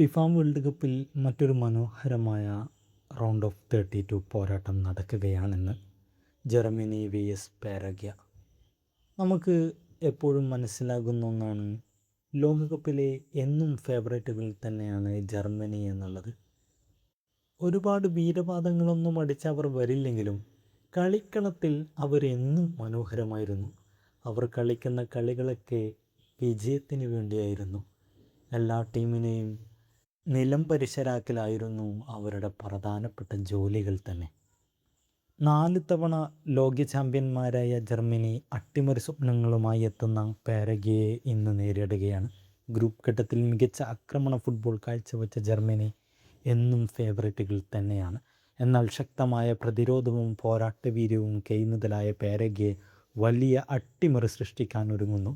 FIFA world കപ്പിൽ മറ്റൊരു മനോഹരമായ റൗണ്ട് ഓഫ് 32 പോരാട്ടം നടക്കുകയാണെന്ന്. Germany vs പാരഗ്വ. നമുക്ക് എപ്പോഴും മനസ്സിലാകുന്ന ഒന്നാണ്, ലോകകപ്പിലെ എന്നും ഫേവറേറ്റുകൾ തന്നെയാണ് ജർമ്മനി എന്നുള്ളത്. ഒരുപാട് വീരവാദങ്ങളൊന്നും അടിച്ച് അവർ വരില്ലെങ്കിലും കളിക്കളത്തിൽ അവരെന്നും മനോഹരമായിരുന്നു. അവർ കളിക്കുന്ന കളികളൊക്കെ വിജയത്തിന് വേണ്ടിയായിരുന്നു. എല്ലാ ടീമിനെയും നിലം പരിശരാക്കലായിരുന്നു അവരുടെ പ്രധാനപ്പെട്ട ജോലികൾ തന്നെ. 4 തവണ ലോക ചാമ്പ്യന്മാരായ ജർമ്മനി അട്ടിമറി സ്വപ്നങ്ങളുമായി എത്തുന്ന പാരഗ്വയെ ഇന്ന് നേരിടുകയാണ്. ഗ്രൂപ്പ് ഘട്ടത്തിൽ മികച്ച ആക്രമണ ഫുട്ബോൾ കാഴ്ചവെച്ച ജർമ്മനി എന്നും ഫേവറേറ്റുകൾ തന്നെയാണ്. എന്നാൽ ശക്തമായ പ്രതിരോധവും പോരാട്ടവീര്യവും കൈമുതലായ പാരഗ്വെ വലിയ അട്ടിമറി സൃഷ്ടിക്കാൻ ഒരുങ്ങുന്നു.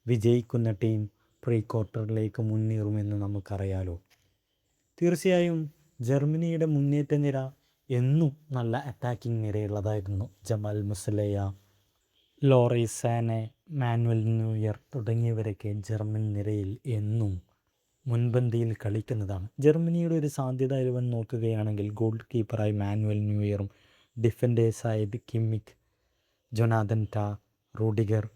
വിജയിക്കുന്ന ടീം പ്രീ ക്വാർട്ടറിലേക്ക് മുന്നേറുമെന്ന് നമുക്കറിയാലോ. തീർച്ചയായും ജർമ്മനിയുടെ മുന്നേറ്റ നിര എന്നും നല്ല അറ്റാക്കിംഗ് നിരയുള്ളതായിരുന്നു. Jamal Musiala, Leroy Sane, Manuel Neuer തുടങ്ങിയവരൊക്കെ ജർമ്മൻ നിരയിൽ എന്നും മുൻപന്തിയിൽ കളിക്കുന്നതാണ്. ജർമ്മനിയുടെ ഒരു സാധ്യത 11 നോക്കുകയാണെങ്കിൽ ഗോൾ കീപ്പറായി മാനുവൽ ന്യൂയറും ഡിഫൻഡേഴ്സായത് Kimmich, Jonathan Tah, Rudiger,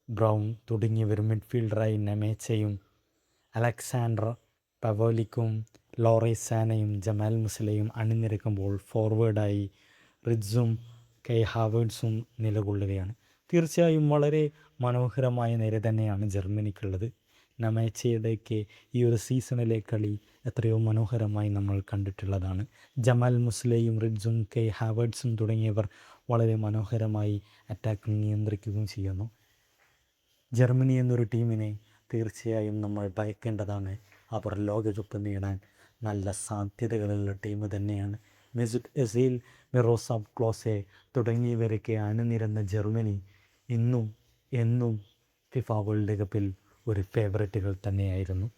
Brown തുടങ്ങിയവരും, മിഡ്ഫീൽഡറായി നെമേച്ചയും അലക്സാണ്ടർ പവോലിക്കും ലോറയ് സാനയും ജമാൽ മുസലയും അണിനിരക്കുമ്പോൾ ഫോർവേഡായി റിറ്റ്സും കൈ ഹാവേർട്സും നിലകൊള്ളുകയാണ്. തീർച്ചയായും വളരെ മനോഹരമായ നിര തന്നെയാണ് ജർമ്മനിക്കുള്ളത്. നെമേച്ചയുടെയൊക്കെ ഈ ഒരു സീസണിലെ കളി എത്രയോ മനോഹരമായി നമ്മൾ കണ്ടിട്ടുള്ളതാണ്. ജമാൽ മുസ്ലയും റിറ്റ്സും കൈ ഹാവേർട്സും തുടങ്ങിയവർ വളരെ മനോഹരമായി അറ്റാക്ക് നിയന്ത്രിക്കുകയും ചെയ്യുന്നു. ജർമ്മനി എന്നൊരു ടീമിനെ തീർച്ചയായും നമ്മൾ ഭയക്കേണ്ടതാണ്. അവർ ലോകകപ്പ് നേടാൻ നല്ല സാധ്യതകളുള്ള ടീം തന്നെയാണ്. മെസുട്ട് ഒസീൽ, മിറോസ്ലാവ് ക്ലോസെ തുടങ്ങിയവരൊക്കെ അണിനിരന്ന ജർമ്മനി ഇന്നും എന്നും ഫിഫ വേൾഡ് കപ്പിൽ ഒരു ഫേവറേറ്റുകൾ തന്നെയായിരുന്നു.